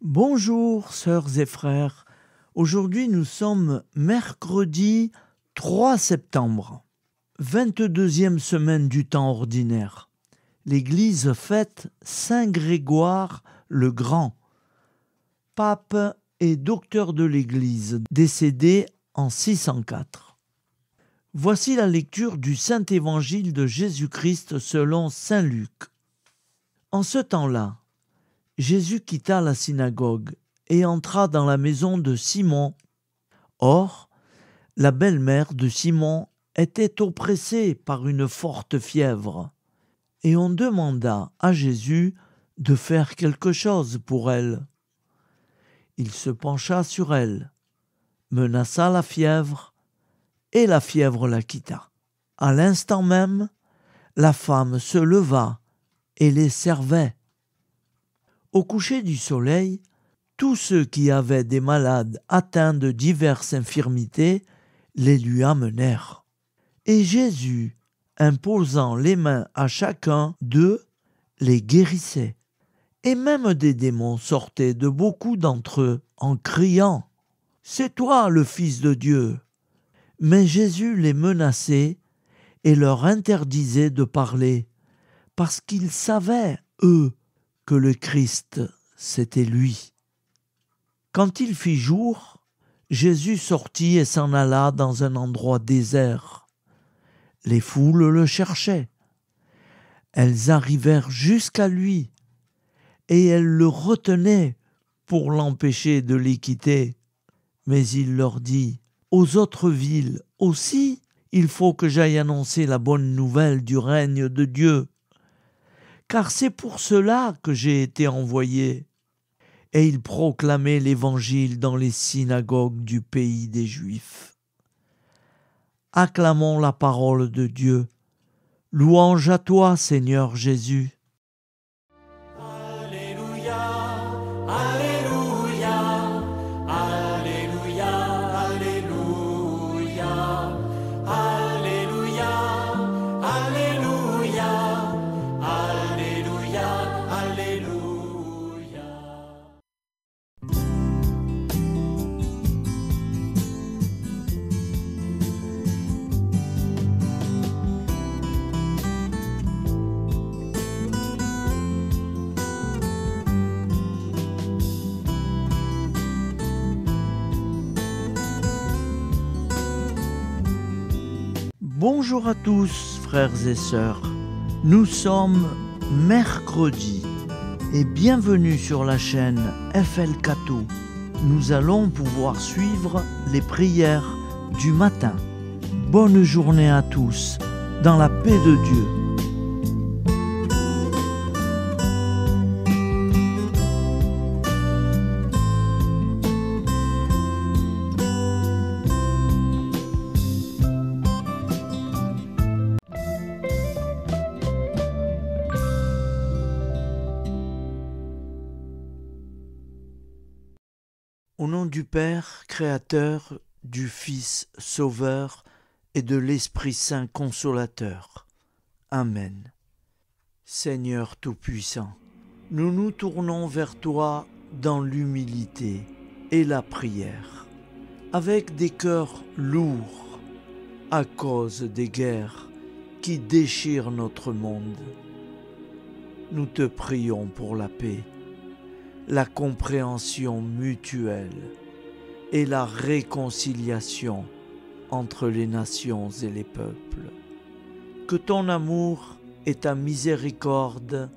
Bonjour sœurs et frères, aujourd'hui nous sommes mercredi 3 septembre, 22e semaine du temps ordinaire. L'Église fête Saint Grégoire le Grand, pape et docteur de l'Église, décédé en 604. Voici la lecture du Saint Évangile de Jésus-Christ selon Saint Luc. En ce temps-là, Jésus quitta la synagogue et entra dans la maison de Simon. Or, la belle-mère de Simon était oppressée par une forte fièvre, et on demanda à Jésus de faire quelque chose pour elle. Il se pencha sur elle, menaça la fièvre, et la fièvre la quitta. À l'instant même, la femme se leva et les servait. Au coucher du soleil, tous ceux qui avaient des malades atteints de diverses infirmités les lui amenèrent. Et Jésus, imposant les mains à chacun d'eux, les guérissait. Et même des démons sortaient de beaucoup d'entre eux en criant « C'est toi le Fils de Dieu !» Mais Jésus les menaçait et leur interdisait de parler, parce qu'ils savaient, eux, que le Christ, c'était lui. Quand il fit jour, Jésus sortit et s'en alla dans un endroit désert. Les foules le cherchaient. Elles arrivèrent jusqu'à lui, et elles le retenaient pour l'empêcher de les quitter. Mais il leur dit, « Aux autres villes aussi, il faut que j'aille annoncer la bonne nouvelle du règne de Dieu. Car c'est pour cela que j'ai été envoyé. » Et il proclamait l'Évangile dans les synagogues du pays des Juifs. Acclamons la parole de Dieu. Louange à toi, Seigneur Jésus. Alléluia, Alléluia, Alléluia, Alléluia, Alléluia, Alléluia, Alléluia, Alléluia. Bonjour à tous, frères et sœurs. Nous sommes mercredi et bienvenue sur la chaîne FL Cato. Nous allons pouvoir suivre les prières du matin. Bonne journée à tous, dans la paix de Dieu. Au nom du Père, Créateur, du Fils, Sauveur et de l'Esprit Saint Consolateur. Amen. Seigneur Tout-Puissant, nous nous tournons vers toi dans l'humilité et la prière, avec des cœurs lourds à cause des guerres qui déchirent notre monde. Nous te prions pour la paix, la compréhension mutuelle et la réconciliation entre les nations et les peuples. Que ton amour et ta miséricorde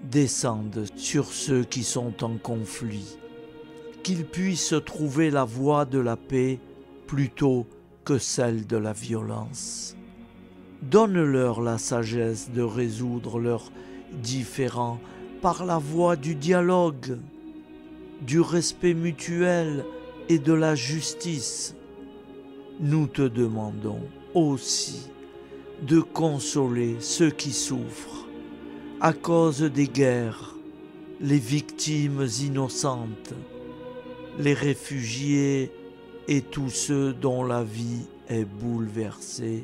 descendent sur ceux qui sont en conflit, qu'ils puissent trouver la voie de la paix plutôt que celle de la violence. Donne-leur la sagesse de résoudre leurs différends par la voie du dialogue, du respect mutuel et de la justice. Nous te demandons aussi de consoler ceux qui souffrent à cause des guerres, les victimes innocentes, les réfugiés et tous ceux dont la vie est bouleversée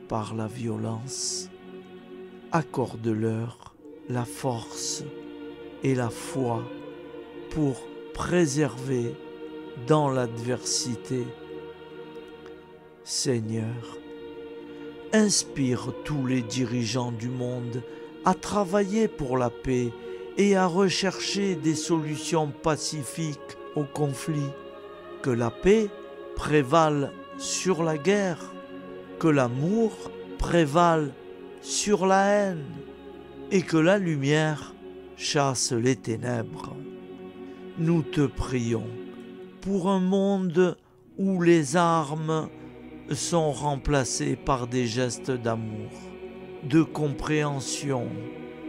par la violence. Accorde-leur la force et la foi pour préserver dans l'adversité. Seigneur, inspire tous les dirigeants du monde à travailler pour la paix et à rechercher des solutions pacifiques aux conflits. Que la paix prévale sur la guerre, que l'amour prévale sur la haine et que la lumière chasse les ténèbres. Nous te prions pour un monde où les armes sont remplacées par des gestes d'amour, de compréhension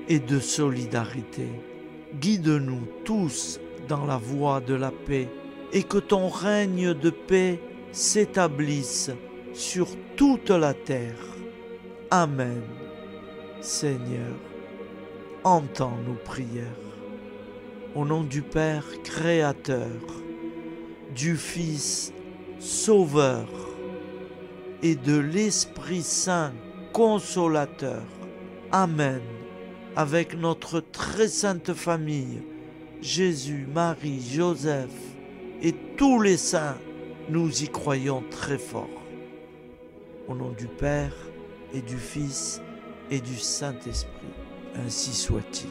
et de solidarité. Guide-nous tous dans la voie de la paix et que ton règne de paix s'établisse sur toute la terre. Amen. Seigneur, entends nos prières. Au nom du Père Créateur, du Fils Sauveur et de l'Esprit Saint Consolateur. Amen. Avec notre très sainte famille, Jésus, Marie, Joseph et tous les saints, nous y croyons très fort. Au nom du Père et du Fils et du Saint-Esprit, ainsi soit-il.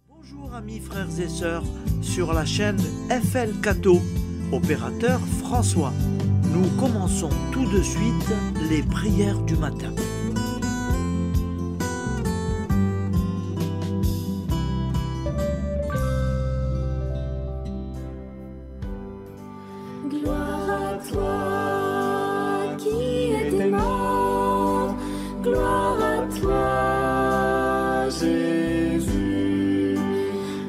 Bonjour amis, frères et sœurs, sur la chaîne FL Cato, opérateur François. Nous commençons tout de suite les prières du matin. Gloire à toi qui es mort, gloire à toi Jésus,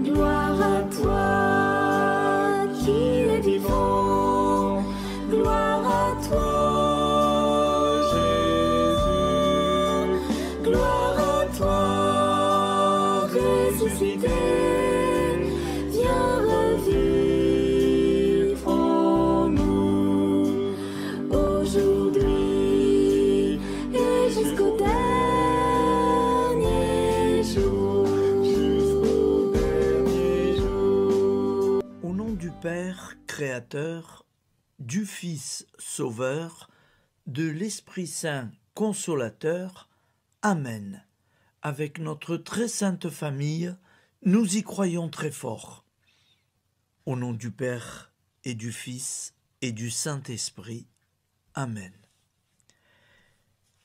gloire à toi qui es vivant, gloire à toi Jésus, gloire à toi ressuscité, viens revivre en nous aujourd'hui et jusqu'au dernier jour, Au nom du Père Créateur, du Fils Sauveur, de l'Esprit Saint Consolateur. Amen. Avec notre très sainte famille, nous y croyons très fort. Au nom du Père et du Fils et du Saint-Esprit. Amen.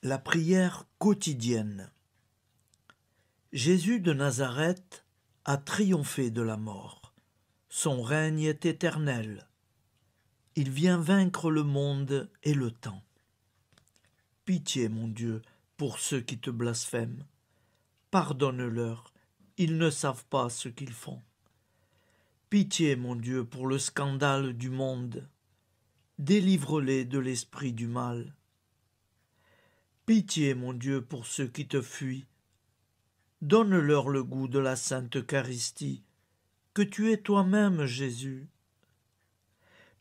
La prière quotidienne. Jésus de Nazareth a triomphé de la mort. Son règne est éternel. Il vient vaincre le monde et le temps. Pitié, mon Dieu, pour ceux qui te blasphèment. Pardonne-leur, ils ne savent pas ce qu'ils font. Pitié, mon Dieu, pour le scandale du monde. Délivre-les de l'esprit du mal. Pitié, mon Dieu, pour ceux qui te fuient. Donne-leur le goût de la Sainte Eucharistie, que tu es toi-même, Jésus.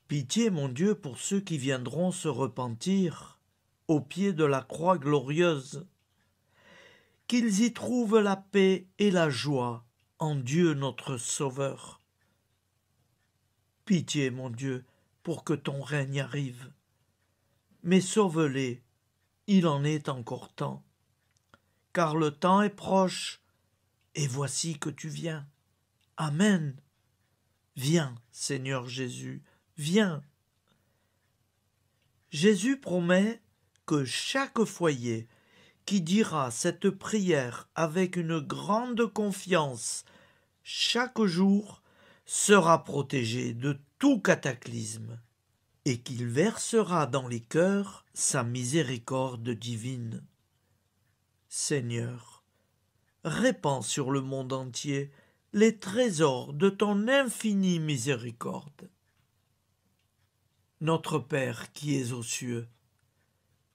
Pitié, mon Dieu, pour ceux qui viendront se repentir au pied de la croix glorieuse, qu'ils y trouvent la paix et la joie en Dieu notre Sauveur. Pitié, mon Dieu, pour que ton règne arrive. Mais sauve-les, il en est encore temps, car le temps est proche, et voici que tu viens. Amen. Viens, Seigneur Jésus, viens. Jésus promet que chaque foyer qui dira cette prière avec une grande confiance chaque jour sera protégé de tout cataclysme et qu'il versera dans les cœurs sa miséricorde divine. Seigneur, répands sur le monde entier les trésors de ton infinie miséricorde. Notre Père qui es aux cieux,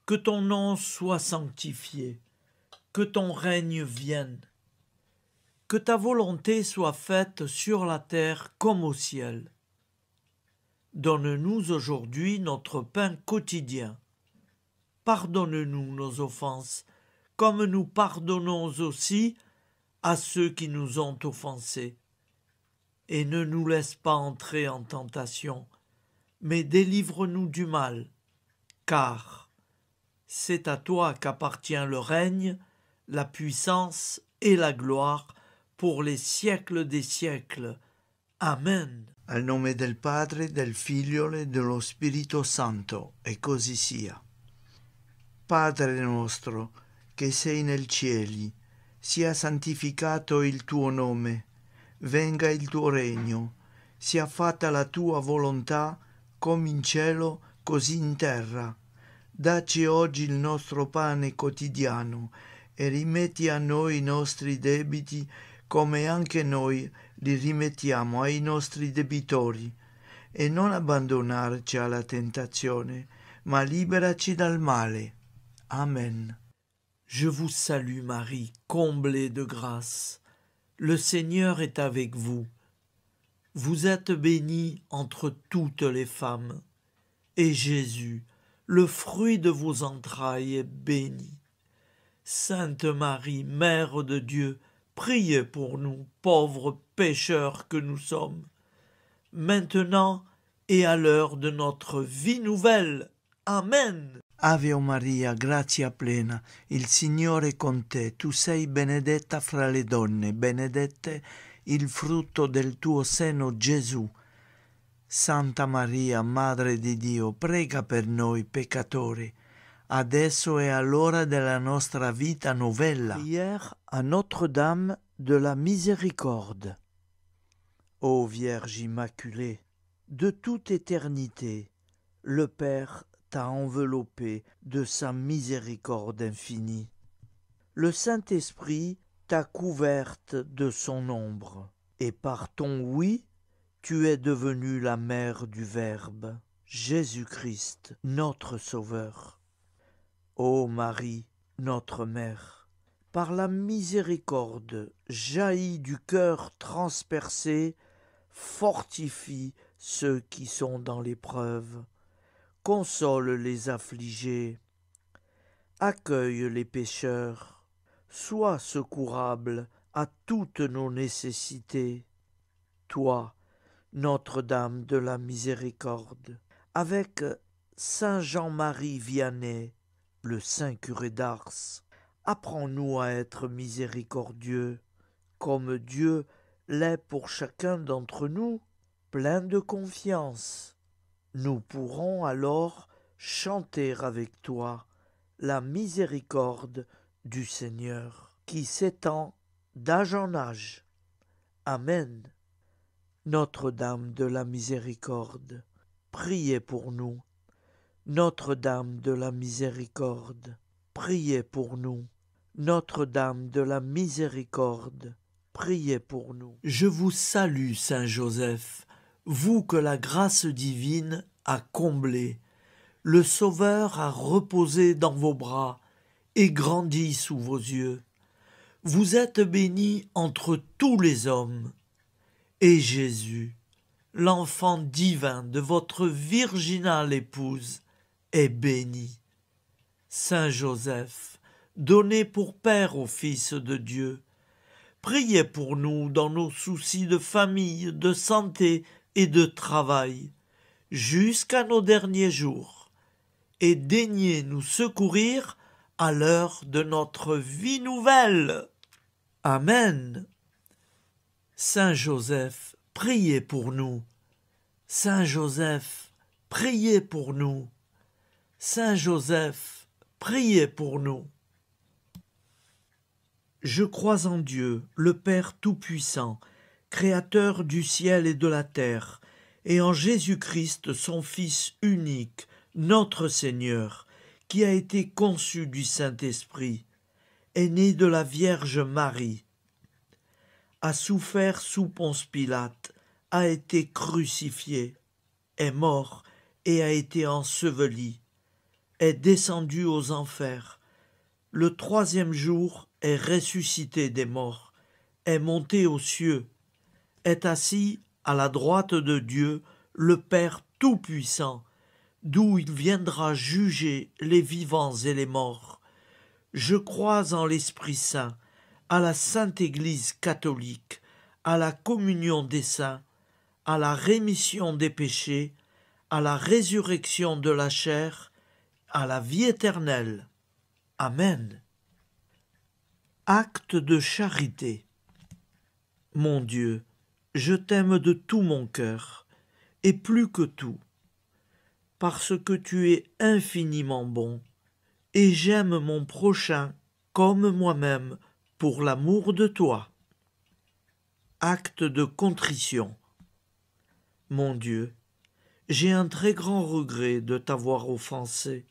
que ton nom soit sanctifié, que ton règne vienne, que ta volonté soit faite sur la terre comme au ciel. Donne-nous aujourd'hui notre pain quotidien. pardonne-nous nos offenses, comme nous pardonnons aussi à ceux qui nous ont offensés. Et ne nous laisse pas entrer en tentation, mais délivre-nous du mal, car c'est à toi qu'appartient le règne, la puissance et la gloire pour les siècles des siècles. Amen. Al nome del Padre, del Figlio e dello Spirito Santo, e così sia. Padre nostro, che sei nel cieli, sia santificato il tuo nome, venga il tuo regno, sia fatta la tua volontà, come in cielo, così in terra. Dacci oggi il nostro pane quotidiano e rimetti a noi i nostri debiti, come anche noi li rimettiamo ai nostri debitori, e non abbandonarci alla tentazione, ma liberaci dal male. Amen. Je vous salue Marie, comblée de grâce. Le Seigneur est avec vous. Vous êtes bénie entre toutes les femmes, et Jésus, le fruit de vos entrailles, est béni. Sainte Marie, Mère de Dieu, priez pour nous, pauvres pécheurs que nous sommes, maintenant et à l'heure de notre vie nouvelle. Amen. Ave Maria, grazia plena, il Signore è con te, tu sei benedetta fra le donne, benedetto il frutto del tuo seno, Gesù. Santa Maria, Madre di Dio, prega per noi peccatori, adesso e all'ora della nostra vita novella. Prière à Notre-Dame de la Miséricorde. Ô Vierge Immaculée, De toute éternité, le Père t'a enveloppé de sa miséricorde infinie. Le Saint-Esprit t'a couverte de son ombre, et par ton oui, tu es devenue la mère du Verbe, Jésus-Christ, notre Sauveur. Ô Marie, notre Mère, par la miséricorde jaillie du cœur transpercé, fortifie ceux qui sont dans l'épreuve, console les affligés, accueille les pécheurs, sois secourable à toutes nos nécessités. Toi, Notre-Dame de la Miséricorde, avec Saint Jean-Marie Vianney, le Saint curé d'Ars, apprends-nous à être miséricordieux, comme Dieu l'est pour chacun d'entre nous, plein de confiance. Nous pourrons alors chanter avec toi la miséricorde du Seigneur, qui s'étend d'âge en âge. Amen. Notre-Dame de la Miséricorde, priez pour nous. Notre-Dame de la Miséricorde, priez pour nous. Notre-Dame de la Miséricorde, priez pour nous. Je vous salue, Saint Joseph, vous que la grâce divine a comblé. Le Sauveur a reposé dans vos bras et grandi sous vos yeux. Vous êtes bénie entre tous les hommes. Et Jésus, l'enfant divin de votre virginale épouse, est béni. Saint Joseph, donné pour Père au Fils de Dieu, priez pour nous dans nos soucis de famille, de santé et de travail, jusqu'à nos derniers jours, et daignez nous secourir à l'heure de notre vie nouvelle. Amen. Saint Joseph, priez pour nous. Saint Joseph, priez pour nous. Saint Joseph, priez pour nous. Je crois en Dieu, le Père Tout-Puissant, Créateur du ciel et de la terre, et en Jésus-Christ, son Fils unique, notre Seigneur, qui a été conçu du Saint-Esprit, est né de la Vierge Marie, a souffert sous Ponce Pilate, a été crucifié, est mort et a été enseveli, est descendu aux enfers, le troisième jour est ressuscité des morts, est monté aux cieux, est assis à la droite de Dieu, le Père Tout-Puissant, d'où il viendra juger les vivants et les morts. Je crois en l'Esprit Saint, à la Sainte Église catholique, à la communion des saints, à la rémission des péchés, à la résurrection de la chair, à la vie éternelle. Amen. Acte de charité. Mon Dieu, je t'aime de tout mon cœur, et plus que tout, parce que tu es infiniment bon, et j'aime mon prochain comme moi-même pour l'amour de toi. Acte de contrition. Mon Dieu, j'ai un très grand regret de t'avoir offensé,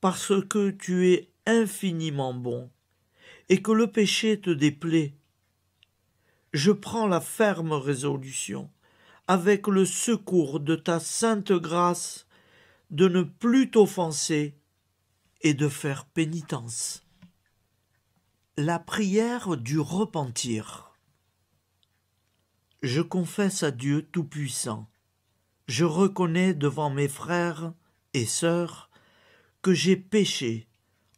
parce que tu es infiniment bon, et que le péché te déplaît. Je prends la ferme résolution, avec le secours de ta sainte grâce, de ne plus t'offenser et de faire pénitence. La prière du repentir. Je confesse à Dieu Tout-Puissant. Je reconnais devant mes frères et sœurs que j'ai péché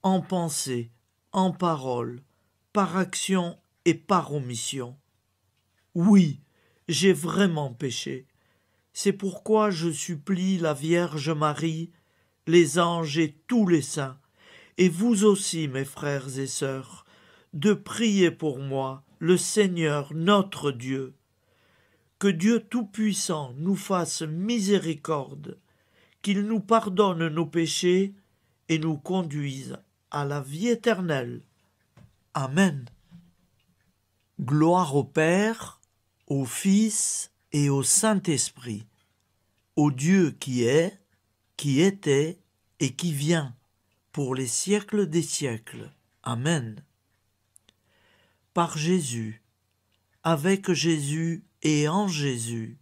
en pensée, en parole, par action et par omission. Oui, j'ai vraiment péché. C'est pourquoi je supplie la Vierge Marie, les anges et tous les saints, et vous aussi, mes frères et sœurs, de prier pour moi, le Seigneur notre Dieu. Que Dieu Tout-Puissant nous fasse miséricorde, qu'il nous pardonne nos péchés et nous conduise à la vie éternelle. Amen. Gloire au Père, au Fils et au Saint-Esprit, au Dieu qui est, qui était et qui vient, pour les siècles des siècles. Amen. Par Jésus, avec Jésus et en Jésus,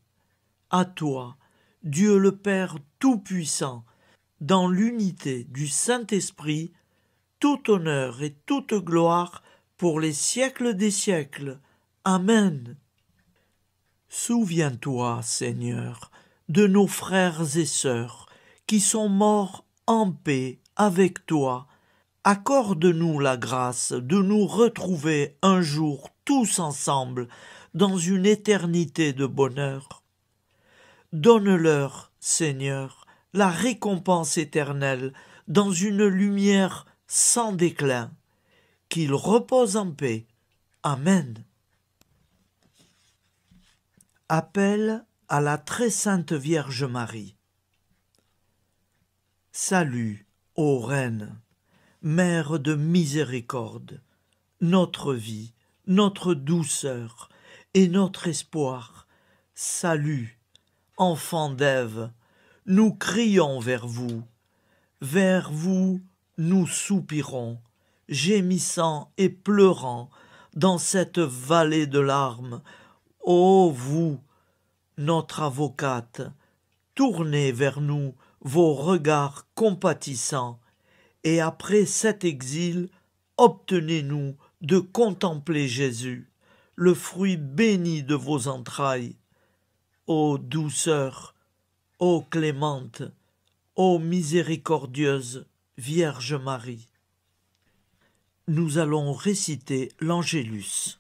à toi, Dieu le Père Tout-Puissant, dans l'unité du Saint-Esprit, tout honneur et toute gloire pour les siècles des siècles. Amen. Souviens-toi, Seigneur, de nos frères et sœurs qui sont morts en paix avec toi. Accorde-nous la grâce de nous retrouver un jour tous ensemble dans une éternité de bonheur. Donne-leur, Seigneur, la récompense éternelle dans une lumière sans déclin. Qu'ils reposent en paix. Amen. Appel à la très sainte Vierge Marie. Salut, ô Reine, Mère de miséricorde, notre vie, notre douceur et notre espoir. Salut, enfant d'Ève, nous crions vers vous nous soupirons, gémissant et pleurant dans cette vallée de larmes. Ô vous, notre avocate, tournez vers nous vos regards compatissants, et après cet exil, obtenez-nous de contempler Jésus, le fruit béni de vos entrailles. Ô douceur, ô clémente, ô miséricordieuse Vierge Marie. Nous allons réciter l'Angélus.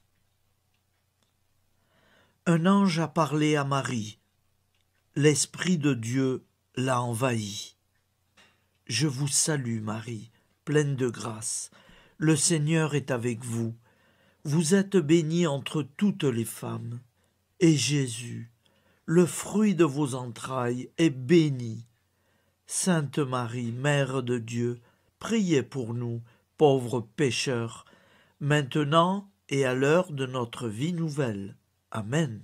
Un ange a parlé à Marie. L'Esprit de Dieu l'a envahi. Je vous salue, Marie, pleine de grâce. Le Seigneur est avec vous. Vous êtes bénie entre toutes les femmes. Et Jésus, le fruit de vos entrailles, est béni. Sainte Marie, Mère de Dieu, priez pour nous, pauvres pécheurs, maintenant et à l'heure de notre vie nouvelle. Amen.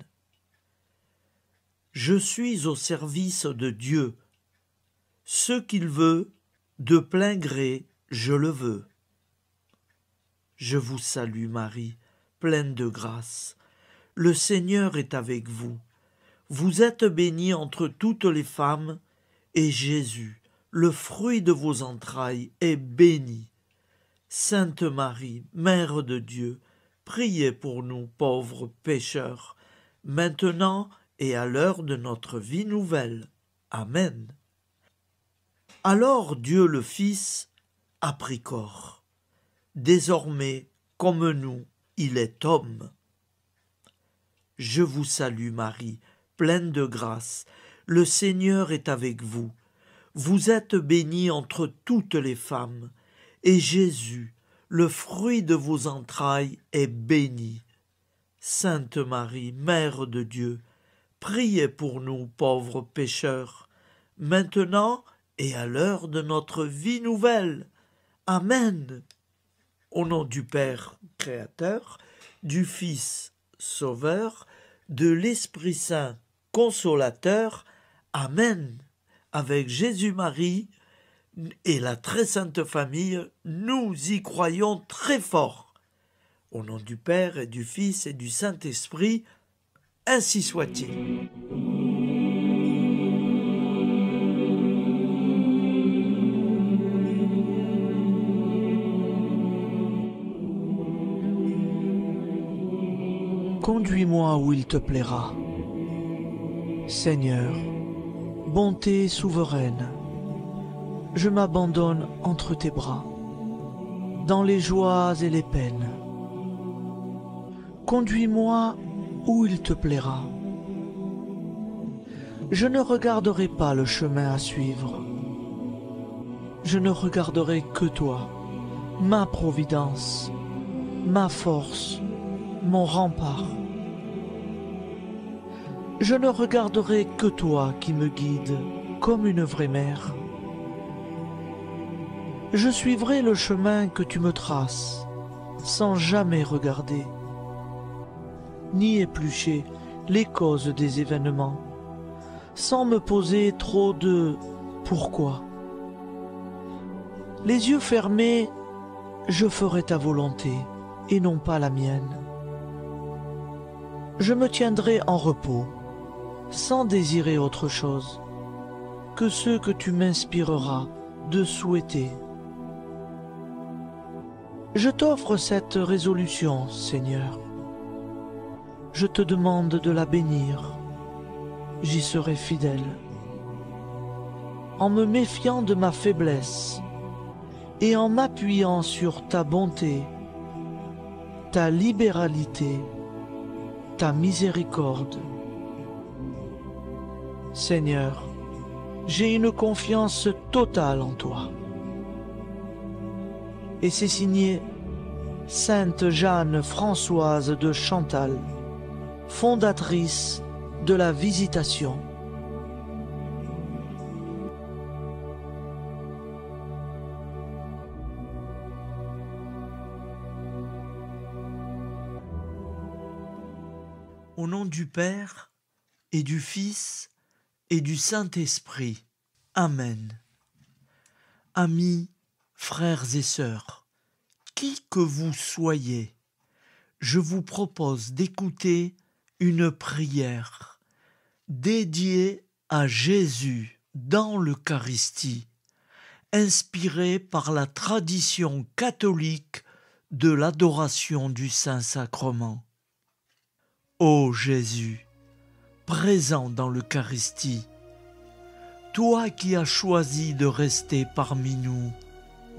Je suis au service de Dieu. Ce qu'il veut, de plein gré, je le veux. Je vous salue, Marie, pleine de grâce. Le Seigneur est avec vous. Vous êtes bénie entre toutes les femmes, et Jésus, le fruit de vos entrailles, est béni. Sainte Marie, Mère de Dieu, priez pour nous pauvres pécheurs, maintenant et à l'heure de notre vie nouvelle. Amen. Alors Dieu le Fils a pris corps. Désormais, comme nous, il est homme. Je vous salue Marie, pleine de grâce. Le Seigneur est avec vous. Vous êtes bénie entre toutes les femmes, et Jésus, le fruit de vos entrailles, est béni. Sainte Marie, Mère de Dieu, priez pour nous pauvres pécheurs, maintenant et à l'heure de notre vie nouvelle. Amen. Au nom du Père Créateur, du Fils Sauveur, de l'Esprit Saint Consolateur. Amen. Avec Jésus-Marie et la très sainte famille, nous y croyons très fort. Au nom du Père et du Fils et du Saint-Esprit, ainsi soit-il. Conduis-moi où il te plaira. Seigneur, bonté souveraine, je m'abandonne entre tes bras, dans les joies et les peines. Conduis-moi où il te plaira. Je ne regarderai pas le chemin à suivre. Je ne regarderai que toi, ma providence, ma force, mon rempart. Je ne regarderai que toi qui me guides comme une vraie mère. Je suivrai le chemin que tu me traces, sans jamais regarder, ni éplucher les causes des événements, sans me poser trop de « pourquoi ». Les yeux fermés, je ferai ta volonté et non pas la mienne. Je me tiendrai en repos, sans désirer autre chose que ce que tu m'inspireras de souhaiter. Je t'offre cette résolution, Seigneur. Je te demande de la bénir. J'y serai fidèle. En me méfiant de ma faiblesse et en m'appuyant sur ta bonté, ta libéralité, ta miséricorde. Seigneur, j'ai une confiance totale en toi. Et c'est signé Sainte Jeanne Françoise de Chantal, fondatrice de la Visitation. Au nom du Père et du Fils et du Saint-Esprit. Amen. Amis, frères et sœurs, qui que vous soyez, je vous propose d'écouter une prière dédiée à Jésus dans l'Eucharistie, inspirée par la tradition catholique de l'adoration du Saint-Sacrement. Ô Jésus, présent dans l'Eucharistie, toi qui as choisi de rester parmi nous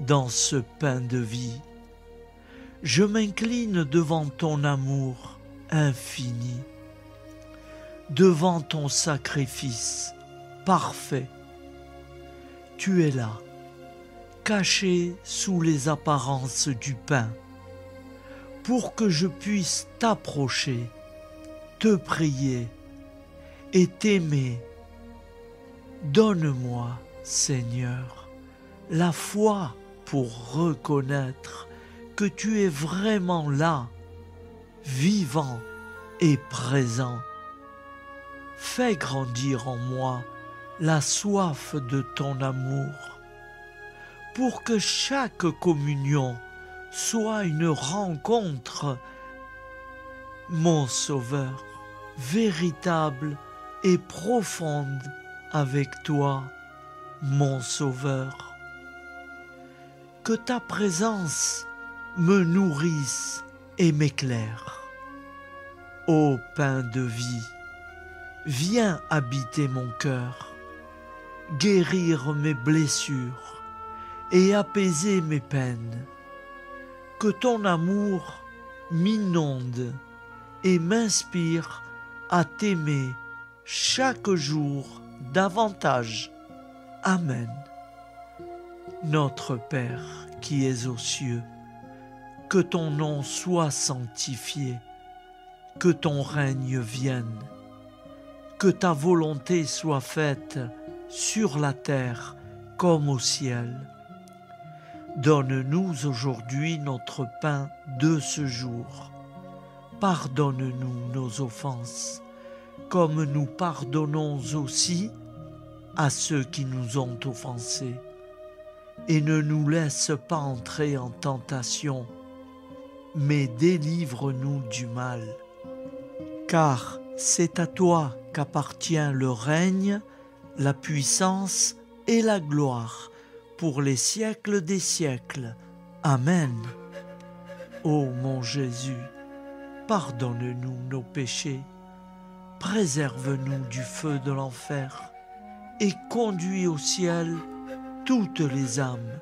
dans ce pain de vie, je m'incline devant ton amour infini, devant ton sacrifice parfait. Tu es là, caché sous les apparences du pain, pour que je puisse t'approcher, te prier et t'aimer. Donne-moi, Seigneur, la foi pour reconnaître que tu es vraiment là, vivant et présent. Fais grandir en moi la soif de ton amour, pour que chaque communion soit une rencontre, mon Sauveur, véritable et profonde avec toi, mon Sauveur. Que ta présence me nourrisse et m'éclaire. Ô pain de vie, viens habiter mon cœur. guérir mes blessures et apaiser mes peines. Que ton amour m'inonde et m'inspire à t'aimer chaque jour davantage. Amen. Notre Père qui es aux cieux, que ton nom soit sanctifié, que ton règne vienne, que ta volonté soit faite sur la terre comme au ciel. Donne-nous aujourd'hui notre pain de ce jour. Pardonne-nous nos offenses, comme nous pardonnons aussi à ceux qui nous ont offensés. Et ne nous laisse pas entrer en tentation, mais délivre-nous du mal. Car c'est à toi qu'appartient le règne, la puissance et la gloire pour les siècles des siècles. Amen. Ô mon Jésus, pardonne-nous nos péchés, préserve-nous du feu de l'enfer et conduis au ciel toutes les âmes,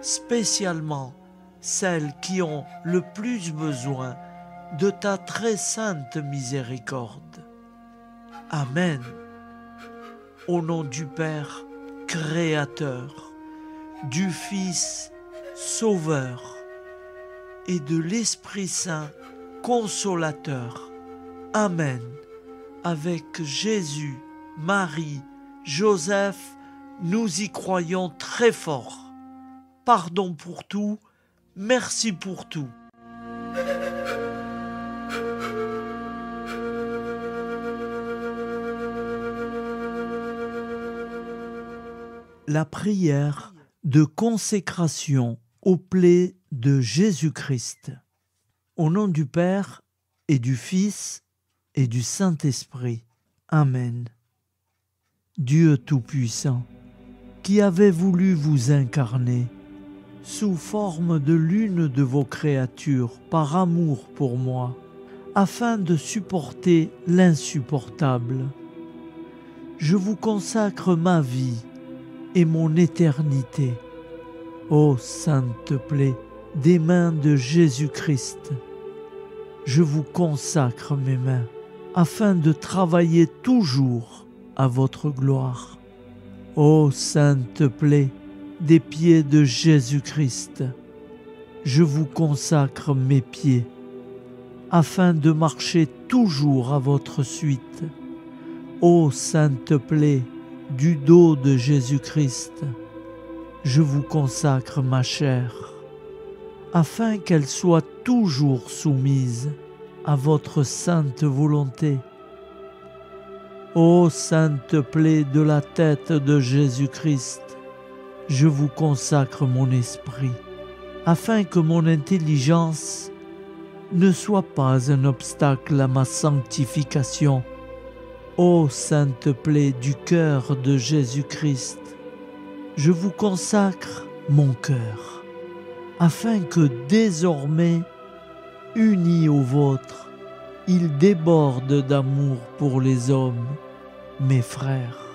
spécialement celles qui ont le plus besoin de ta très sainte miséricorde. Amen. Au nom du Père Créateur, du Fils Sauveur et de l'Esprit Saint Consolateur. Amen. Avec Jésus, Marie, Joseph, nous y croyons très fort. Pardon pour tout, merci pour tout. La prière de consécration aux plaies de Jésus-Christ. Au nom du Père et du Fils et du Saint-Esprit. Amen. Dieu Tout-Puissant, qui avez voulu vous incarner sous forme de l'une de vos créatures par amour pour moi, afin de supporter l'insupportable. Je vous consacre ma vie et mon éternité. Ô sainte plaie des mains de Jésus-Christ, je vous consacre mes mains, afin de travailler toujours à votre gloire. Ô sainte plaie des pieds de Jésus-Christ, je vous consacre mes pieds, afin de marcher toujours à votre suite. Ô sainte plaie du dos de Jésus-Christ, je vous consacre ma chair, afin qu'elle soit toujours soumise à votre sainte volonté. Ô sainte plaie de la tête de Jésus-Christ, je vous consacre mon esprit, afin que mon intelligence ne soit pas un obstacle à ma sanctification. Ô sainte plaie du cœur de Jésus-Christ, je vous consacre mon cœur, afin que désormais, uni au vôtre, il déborde d'amour pour les hommes, mes frères.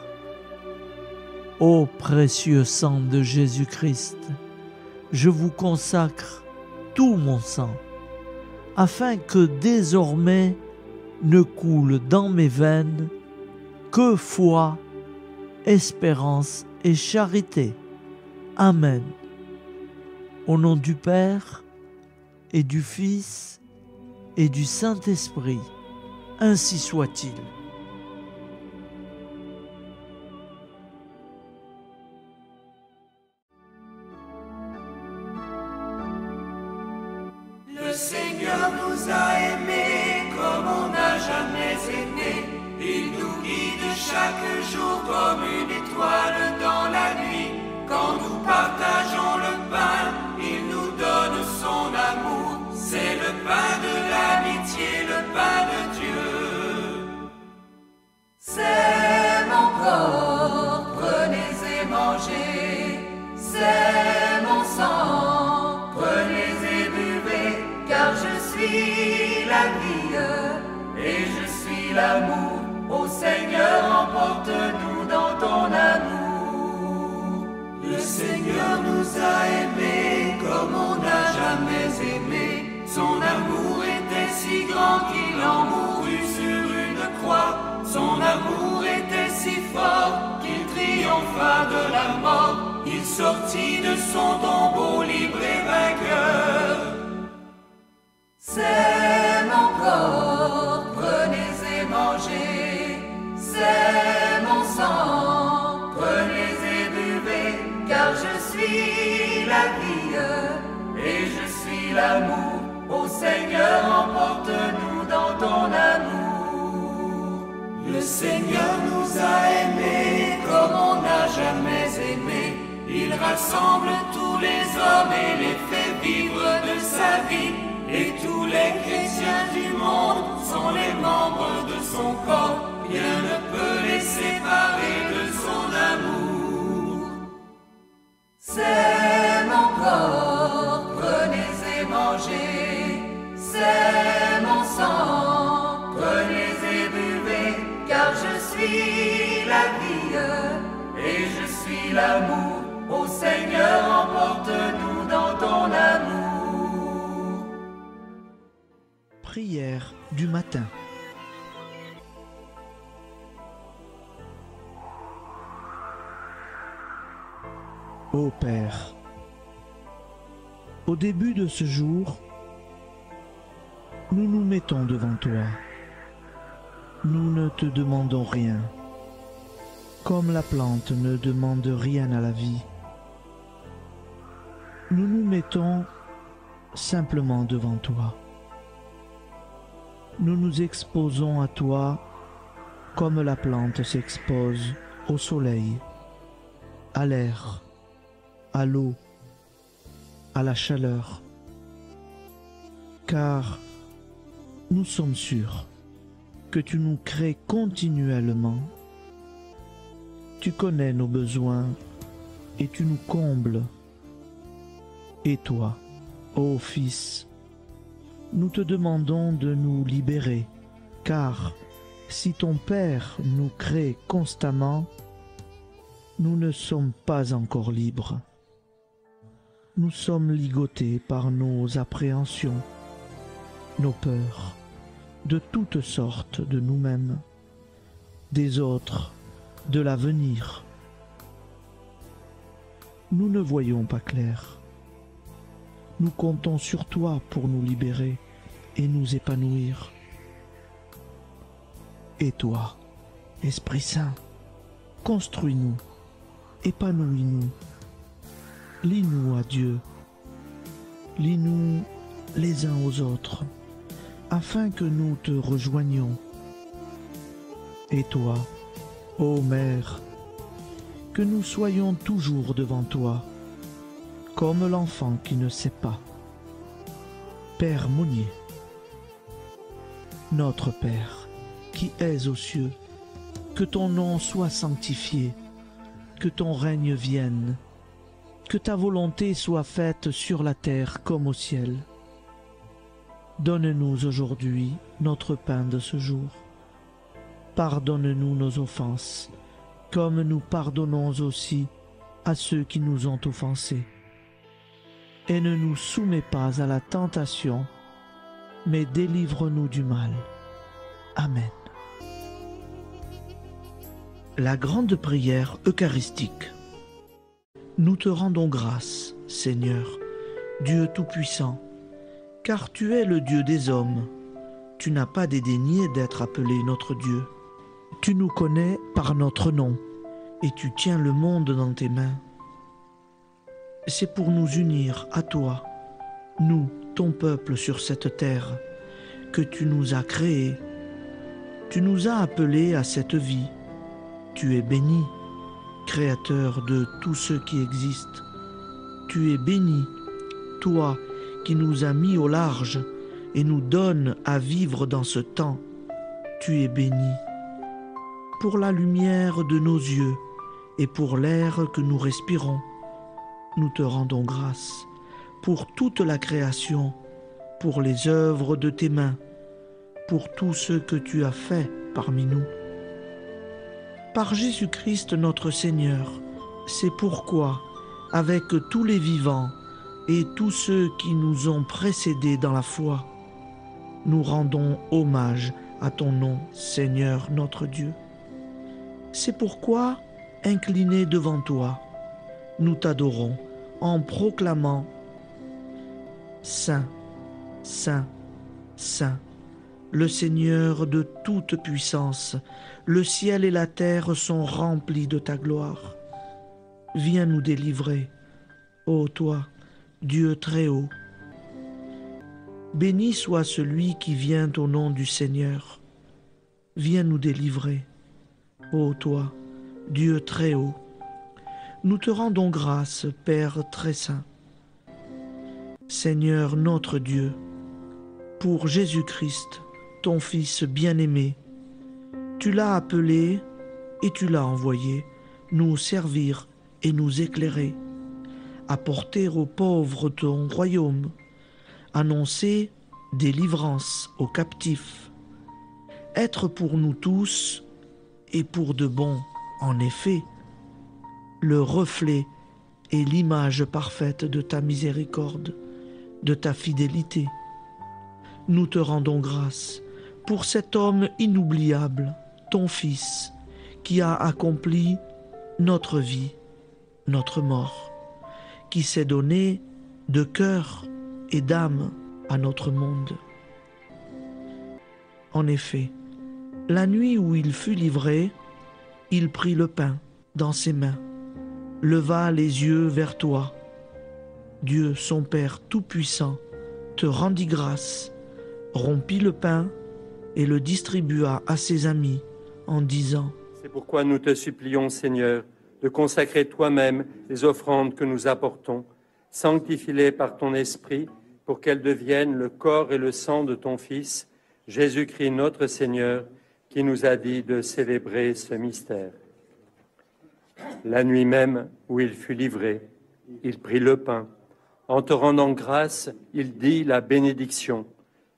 Ô précieux sang de Jésus-Christ, je vous consacre tout mon sang, afin que désormais ne coule dans mes veines que foi, espérance et charité. Amen. Au nom du Père et du Fils et du Saint-Esprit, ainsi soit-il. Le Seigneur nous a aimés comme on n'a jamais aimé. Il nous guide chaque jour comme une étoile dans la nuit. Quand nous partageons le pain, il nous donne son amour. C'est le pain de l'amitié, le pain de Dieu. C'est mon corps, prenez et mangez. C'est mon sang, prenez et buvez. Car je suis la vie et je suis l'amour. Ô Seigneur, emporte-nous dans ton amour. amour était si fort qu'il triompha de la mort. Il sortit de son tombeau libre et vainqueur. C'est mon corps, prenez et mangez. C'est mon sang, prenez et buvez. Car je suis la vie et je suis l'amour. Ô Seigneur, emporte-nous dans ton amour. Le Seigneur nous a aimés comme on n'a jamais aimé. Il rassemble tous les hommes et les fait vivre de sa vie. Et tous les chrétiens du monde sont les membres de son corps. Rien ne peut les séparer de son amour. C'est mon corps, prenez et mangez. C'est mon sang, prenez et buvez. Car je suis la vie et je suis l'amour. Ô Seigneur, emporte-nous dans ton amour. Prière du matin. Ô Père, au début de ce jour, nous nous mettons devant toi. Nous ne te demandons rien, comme la plante ne demande rien à la vie. Nous nous mettons simplement devant toi. Nous nous exposons à toi comme la plante s'expose au soleil, à l'air, à l'eau, à la chaleur. Car nous sommes sûrs que tu nous crées continuellement. Tu connais nos besoins et tu nous combles. Et toi, ô Fils, nous te demandons de nous libérer, car si ton Père nous crée constamment, nous ne sommes pas encore libres. Nous sommes ligotés par nos appréhensions, nos peurs, de toutes sortes de nous-mêmes, des autres, de l'avenir. Nous ne voyons pas clair. Nous comptons sur toi pour nous libérer et nous épanouir. Et toi, Esprit Saint, construis-nous, épanouis-nous, lie-nous à Dieu, lie-nous les uns aux autres, afin que nous te rejoignions. Et toi, ô Mère, que nous soyons toujours devant toi, comme l'enfant qui ne sait pas. Père Monnier, notre Père, qui es aux cieux, que ton nom soit sanctifié, que ton règne vienne, que ta volonté soit faite sur la terre comme au ciel. Donne-nous aujourd'hui notre pain de ce jour. Pardonne-nous nos offenses, comme nous pardonnons aussi à ceux qui nous ont offensés. Et ne nous soumets pas à la tentation, mais délivre-nous du mal. Amen. La grande prière eucharistique. Nous te rendons grâce, Seigneur, Dieu Tout-Puissant, car tu es le Dieu des hommes. Tu n'as pas dédaigné d'être appelé notre Dieu. Tu nous connais par notre nom, et tu tiens le monde dans tes mains. C'est pour nous unir à toi, nous, ton peuple sur cette terre, que tu nous as créés. Tu nous as appelés à cette vie. Tu es béni, Créateur de tout ce qui existe. Tu es béni, toi qui nous as mis au large et nous donnes à vivre dans ce temps. Tu es béni. Pour la lumière de nos yeux et pour l'air que nous respirons, nous te rendons grâce. Pour toute la création, pour les œuvres de tes mains, pour tout ce que tu as fait parmi nous. Par Jésus-Christ notre Seigneur, c'est pourquoi, avec tous les vivants et tous ceux qui nous ont précédés dans la foi, nous rendons hommage à ton nom, Seigneur notre Dieu. C'est pourquoi, inclinés devant toi, nous t'adorons en proclamant « Saint, Saint, Saint, le Seigneur de toute puissance, le ciel et la terre sont remplis de ta gloire. Viens nous délivrer, ô toi, Dieu très haut. Béni soit celui qui vient au nom du Seigneur. Viens nous délivrer, ô toi, Dieu très haut. Nous te rendons grâce, Père très saint. Seigneur notre Dieu, pour Jésus-Christ, ton Fils bien-aimé, tu l'as appelé et tu l'as envoyé nous servir et nous éclairer, apporter aux pauvres ton royaume, annoncer délivrance aux captifs, être pour nous tous et pour de bon, en effet, le reflet et l'image parfaite de ta miséricorde, de ta fidélité. Nous te rendons grâce pour cet homme inoubliable, ton Fils, qui a accompli notre vie, notre mort, qui s'est donné de cœur et d'âme à notre monde. En effet, la nuit où il fut livré, il prit le pain dans ses mains, leva les yeux vers toi. Dieu, son Père Tout-Puissant, te rendit grâce, rompit le pain et le distribua à ses amis en disant « C'est pourquoi nous te supplions, Seigneur, de consacrer toi-même les offrandes que nous apportons, sanctifie-les par ton Esprit, pour qu'elles deviennent le corps et le sang de ton Fils, Jésus-Christ notre Seigneur, qui nous a dit de célébrer ce mystère. La nuit même où il fut livré, il prit le pain. En te rendant grâce, il dit la bénédiction.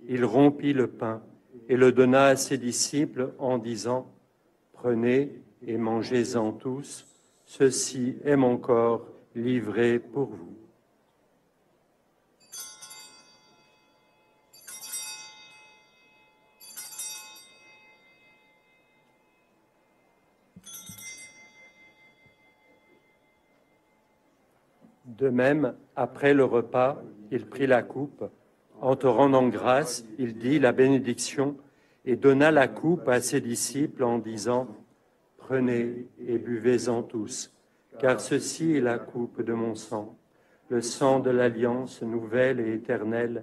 Il rompit le pain et le donna à ses disciples en disant « Prenez et mangez-en tous, ceci est mon corps livré pour vous. » De même, après le repas, il prit la coupe. En te rendant grâce, il dit la bénédiction et donna la coupe à ses disciples en disant « Prenez et buvez-en tous, car ceci est la coupe de mon sang, le sang de l'alliance nouvelle et éternelle,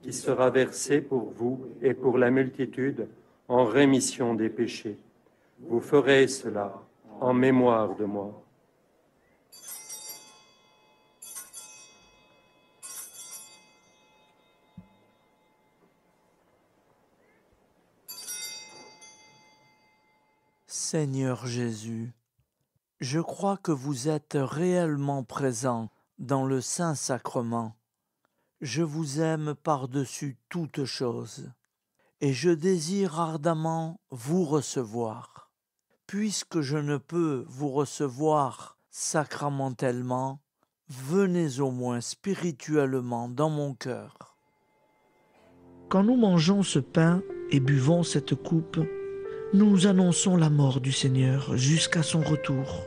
qui sera versé pour vous et pour la multitude en rémission des péchés. Vous ferez cela en mémoire de moi. » Seigneur Jésus, je crois que vous êtes réellement présent dans le Saint-Sacrement. Je vous aime par-dessus toute chose et je désire ardemment vous recevoir. Puisque je ne peux vous recevoir sacramentellement, venez au moins spirituellement dans mon cœur. Quand nous mangeons ce pain et buvons cette coupe, nous annonçons la mort du Seigneur jusqu'à son retour.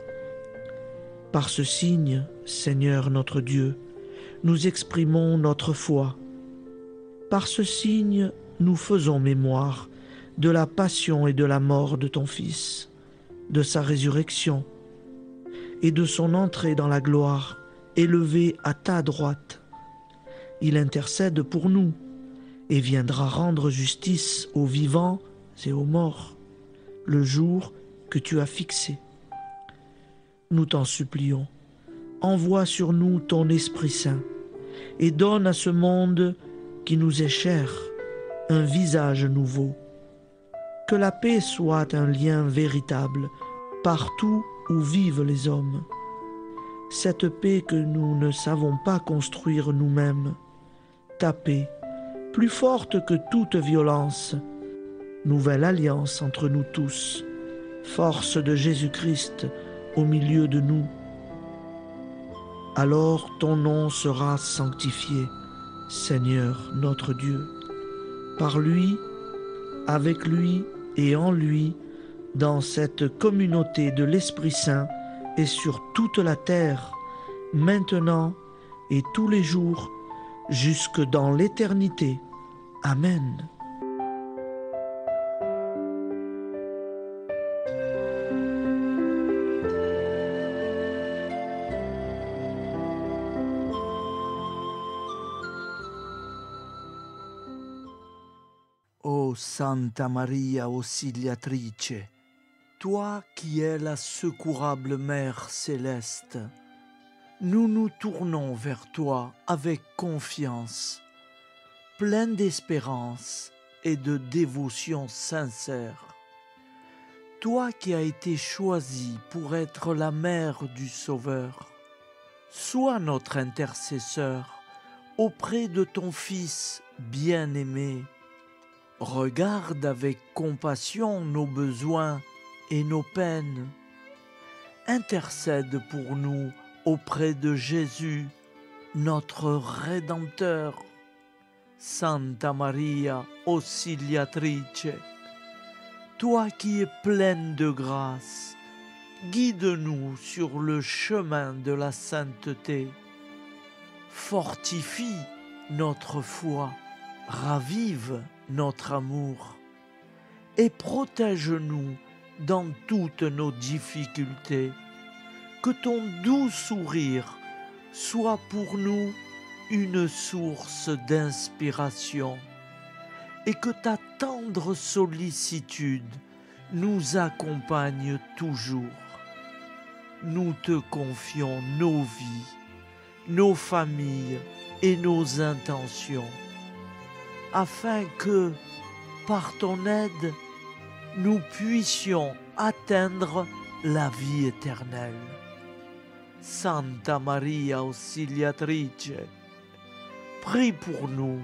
Par ce signe, Seigneur notre Dieu, nous exprimons notre foi. Par ce signe, nous faisons mémoire de la passion et de la mort de ton Fils, de sa résurrection et de son entrée dans la gloire, élevé à ta droite. Il intercède pour nous et viendra rendre justice aux vivants et aux morts, le jour que tu as fixé. Nous t'en supplions, envoie sur nous ton Esprit Saint et donne à ce monde qui nous est cher un visage nouveau. Que la paix soit un lien véritable partout où vivent les hommes. Cette paix que nous ne savons pas construire nous-mêmes, ta paix, plus forte que toute violence, nouvelle alliance entre nous tous, force de Jésus-Christ au milieu de nous. Alors ton nom sera sanctifié, Seigneur notre Dieu. Par lui, avec lui et en lui, dans cette communauté de l'Esprit Saint et sur toute la terre, maintenant et tous les jours, jusque dans l'éternité. Amen. Ô Santa Maria Auxiliatrice, toi qui es la secourable Mère céleste, nous nous tournons vers toi avec confiance, plein d'espérance et de dévotion sincère. Toi qui as été choisie pour être la mère du Sauveur, sois notre intercesseur auprès de ton Fils bien-aimé. Regarde avec compassion nos besoins et nos peines. Intercède pour nous auprès de Jésus, notre Rédempteur. Santa Maria Auxiliatrice, toi qui es pleine de grâce, guide-nous sur le chemin de la sainteté. Fortifie notre foi, ravive notre amour et protège-nous dans toutes nos difficultés. Que ton doux sourire soit pour nous une source d'inspiration et que ta tendre sollicitude nous accompagne toujours. Nous te confions nos vies, nos familles et nos intentions, afin que, par ton aide, nous puissions atteindre la vie éternelle. Santa Maria Auxiliatrice, prie pour nous,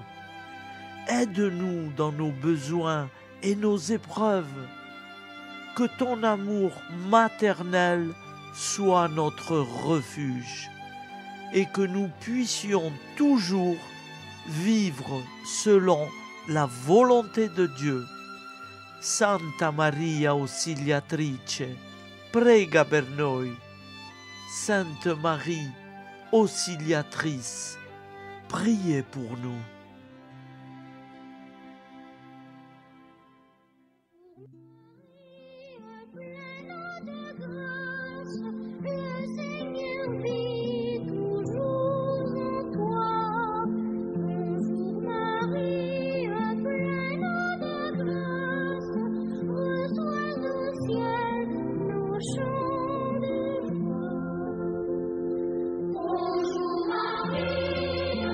aide-nous dans nos besoins et nos épreuves, que ton amour maternel soit notre refuge et que nous puissions toujours vivre selon la volonté de Dieu. Santa Maria Auxiliatrice, prega per noi. Sainte Marie, Auxiliatrice, priez pour nous. Bonjour Marie,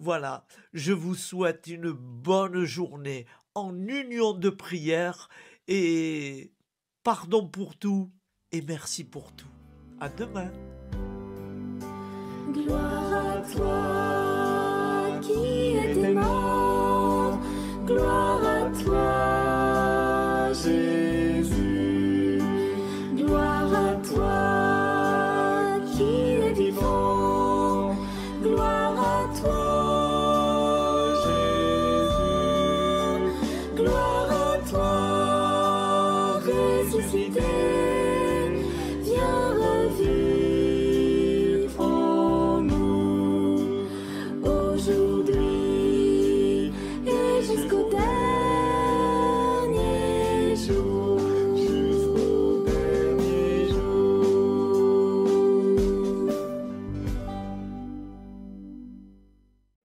Voilà, je vous souhaite une bonne journée en union de prière et pardon pour tout et merci pour tout. À demain. Gloire à toi qui es mort, gloire à toi Jésus, gloire à toi qui es vivant, gloire à toi Jésus, gloire à toi ressuscité.